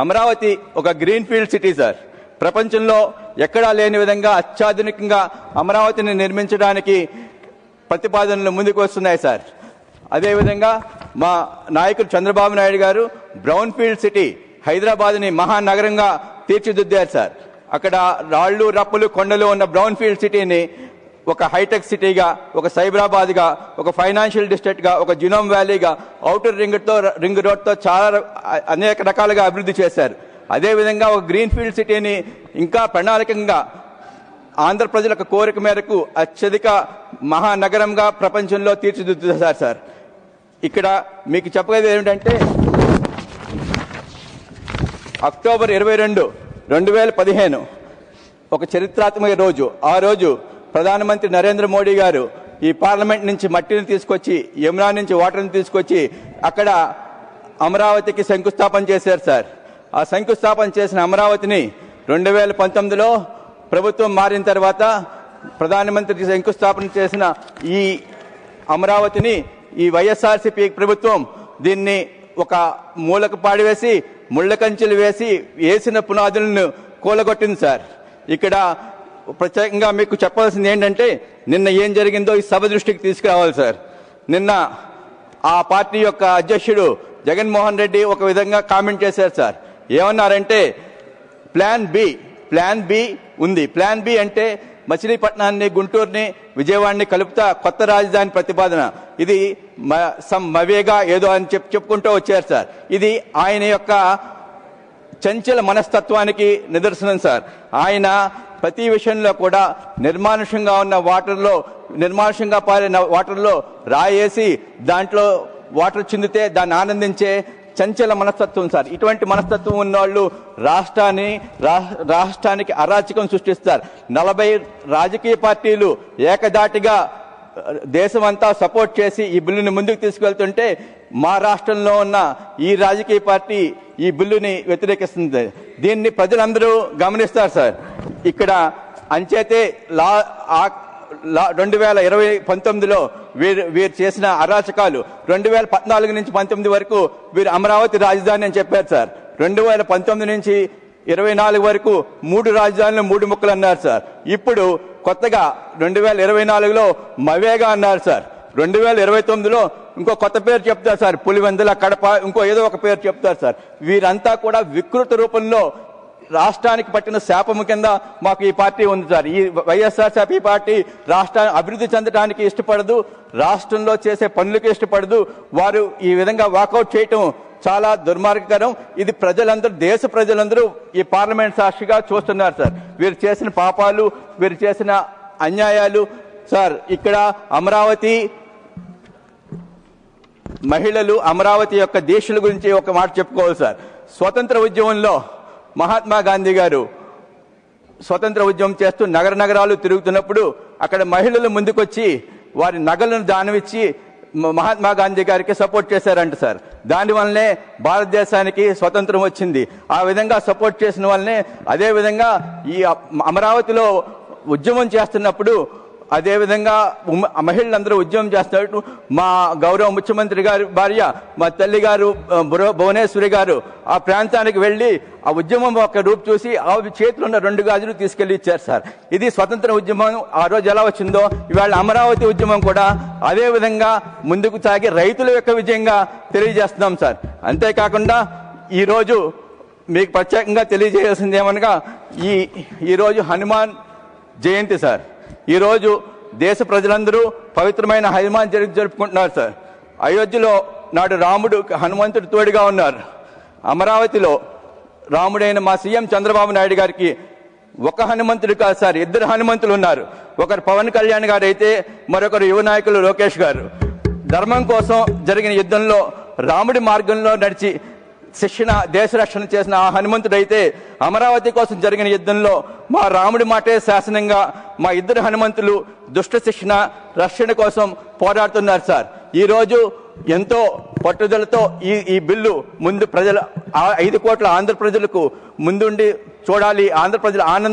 అమరావతి ఒక green field city sir. ప్రపంచంలో ఎక్కడా లేని విధంగా అత్యాధునికంగా అమరావతిని నిర్మించడానికి ప్రతిపాదనలు ముందుకు వస్తున్నాయి సార్. అదేవిధంగా మా నాయకుడు చంద్రబాబు నాయుడు గారు బ్రౌన్ ఫీల్డ్ సిటీ హైదరాబాద్ని మహానగరంగా తీర్చిదిద్దారు సార్. అక్కడ రాళ్లు రప్పలు కొండలు ఉన్న బ్రౌన్ ఫీల్డ్ సిటీని ఒక హైటెక్ సిటీగా, ఒక సైబరాబాద్గా, ఒక ఫైనాన్షియల్ డిస్ట్రిక్ట్గా, ఒక జినోమ్ వ్యాలీగా, ఔటర్ రింగ్ రోడ్తో చాలా అనేక రకాలుగా అభివృద్ధి చేశారు. అదేవిధంగా ఒక గ్రీన్ ఫీల్డ్ సిటీని ఇంకా ప్రణాళికంగా ఆంధ్ర ప్రజల కోరిక మేరకు అత్యధిక మహానగరంగా ప్రపంచంలో తీర్చిదిద్దుతారు సార్. ఇక్కడ మీకు చెప్పేది ఏమిటంటే అక్టోబర్ 22, 2015 ఒక చరిత్రాత్మక రోజు. ఆ రోజు ప్రధానమంత్రి నరేంద్ర మోడీ గారు ఈ పార్లమెంట్ నుంచి మట్టిని తీసుకొచ్చి, యమునా నుంచి వాటర్ని తీసుకొచ్చి అక్కడ అమరావతికి శంకుస్థాపన చేశారు సార్. ఆ శంకుస్థాపన చేసిన అమరావతిని 2019లో ప్రభుత్వం మారిన తర్వాత ప్రధానమంత్రి శంకుస్థాపన చేసిన ఈ అమరావతిని ఈ వైఎస్ఆర్సీపీ ప్రభుత్వం దీన్ని ఒక మూలకు పాడివేసి ముళ్ళ కంచెలు వేసిన పునాదులను కూలగొట్టింది సార్. ఇక్కడ ప్రత్యేకంగా మీకు చెప్పాల్సింది ఏంటంటే నిన్న ఏం జరిగిందో ఈ సభ దృష్టికి తీసుకురావాలి సార్. నిన్న ఆ పార్టీ యొక్క అధ్యక్షుడు జగన్మోహన్ రెడ్డి ఒక విధంగా కామెంట్ చేశారు సార్. ఏమన్నారంటే ప్లాన్ బి ఉంది. ప్లాన్ బి అంటే మచిలీపట్నాన్ని, గుంటూరుని, విజయవాడని కలుపుతా కొత్త రాజధాని ప్రతిపాదన. ఇది మవేగా ఏదో అని చెప్పుకుంటూ వచ్చారు సార్. ఇది ఆయన యొక్క చంచల మనస్తత్వానికి నిదర్శనం సార్. ఆయన ప్రతి విషయంలో కూడా నిర్మానుషంగా పారిన వాటర్లో రాయేసి దాంట్లో వాటర్ చిందితే దాన్ని ఆనందించే చంచల మనస్తత్వం సార్. ఇటువంటి మనస్తత్వం ఉన్నవాళ్ళు రాష్ట్రానికి అరాచకం సృష్టిస్తారు. 40 రాజకీయ పార్టీలు ఏకదాటిగా దేశమంతా సపోర్ట్ చేసి ఈ బిల్లుని ముందుకు తీసుకెళ్తుంటే మా రాష్ట్రంలో ఉన్న ఈ రాజకీయ పార్టీ ఈ బిల్లుని వ్యతిరేకిస్తుంది. దీన్ని ప్రజలందరూ గమనిస్తారు సార్. ఇక్కడ అంచేతే 2019లో వీరు చేసిన అరాచకాలు 2014 నుంచి 19 వరకు వీరు అమరావతి రాజధాని అని చెప్పారు సార్. 2019 నుంచి 24 వరకు 3 రాజధానులు 3 ముక్కలు అన్నారు సార్. ఇప్పుడు కొత్తగా 2024లో మవేగా అన్నారు సార్. 2029లో ఇంకో కొత్త పేరు చెప్తారు సార్. పులివెందుల, కడప, ఇంకో ఏదో ఒక పేరు చెప్తారు సార్. వీరంతా కూడా వికృత రూపంలో రాష్ట్రానికి పట్టిన శాపము కింద మాకు ఈ పార్టీ ఉంది సార్. ఈ వైఎస్ఆర్సీపీ పార్టీ రాష్ట్రాన్ని అభివృద్ధి చెందడానికి ఇష్టపడదు, రాష్ట్రంలో చేసే పనులకి ఇష్టపడదు. వారు ఈ విధంగా వాకౌట్ చేయటం చాలా దుర్మార్గకరం. ఇది దేశ ప్రజలందరూ ఈ పార్లమెంట్ సాక్షిగా చూస్తున్నారు సార్. వీరు చేసిన పాపాలు, వీరు చేసిన అన్యాయాలు సార్. ఇక్కడ అమరావతి మహిళలు, అమరావతి యొక్క దీక్షల గురించి ఒక మాట చెప్పుకోవాలి సార్. స్వతంత్ర ఉద్యమంలో మహాత్మా గాంధీ గారు స్వతంత్ర ఉద్యమం చేస్తూ నగరాలు తిరుగుతున్నప్పుడు అక్కడ మహిళలు ముందుకొచ్చి వారి నగలను దానమిచ్చి మహాత్మా గాంధీ గారికి సపోర్ట్ చేశారంట సార్. దానివల్లనే భారతదేశానికి స్వతంత్రం వచ్చింది. ఆ విధంగా సపోర్ట్ చేసిన వల్లనే అదేవిధంగా ఈ అమరావతిలో ఉద్యమం చేస్తున్నప్పుడు అదేవిధంగా మహిళలందరూ ఉద్యమం చేస్తున్నట్టు మా గౌరవ ముఖ్యమంత్రి గారి భార్య, మా తల్లి గారు భువనేశ్వరి గారు ఆ ప్రాంతానికి వెళ్ళి ఆ ఉద్యమం ఒక రూపు చూసి ఆ చేతిలో ఉన్న 2 గాజులు తీసుకెళ్లి ఇచ్చారు సార్. ఇది స్వతంత్ర ఉద్యమం ఆ రోజు ఎలా వచ్చిందో ఇవాళ అమరావతి ఉద్యమం కూడా అదే విధంగా ముందుకు సాగి రైతుల యొక్క విజయంగా తెలియజేస్తున్నాం సార్. అంతేకాకుండా ఈరోజు మీకు ప్రత్యేకంగా తెలియజేయాల్సింది ఏమనగా ఈరోజు హనుమాన్ జయంతి సార్. ఈరోజు దేశ ప్రజలందరూ పవిత్రమైన హనుమాన్ జయంతి జరుపుకుంటున్నారు సార్. అయోధ్యలో నాడు రాముడు హనుమంతుడు తోడుగా ఉన్నారు. అమరావతిలో రాముడైన మా సీఎం చంద్రబాబు నాయుడు గారికి ఒక హనుమంతుడు కాదు సార్, 2 హనుమంతులు ఉన్నారు. ఒకరు పవన్ కళ్యాణ్ గారు అయితే మరొకరు యువ నాయకులు లోకేష్ గారు. ధర్మం కోసం జరిగిన యుద్ధంలో రాముడి మార్గంలో నడిచి దేశ రక్షణ చేసిన ఆ హనుమంతుడైతే అమరావతి కోసం జరిగిన యుద్ధంలో మా రాముడి మాటే శాసనంగా మా 2 హనుమంతులు దుష్ట రక్షణ కోసం పోరాడుతున్నారు సార్. ఈరోజు ఎంతో పట్టుదలతో ఈ బిల్లు ముందు 5 కోట్ల ఆంధ్ర ప్రజలకు ముందుండి చూడాలి, ఆంధ్ర ప్రజల ఆనందం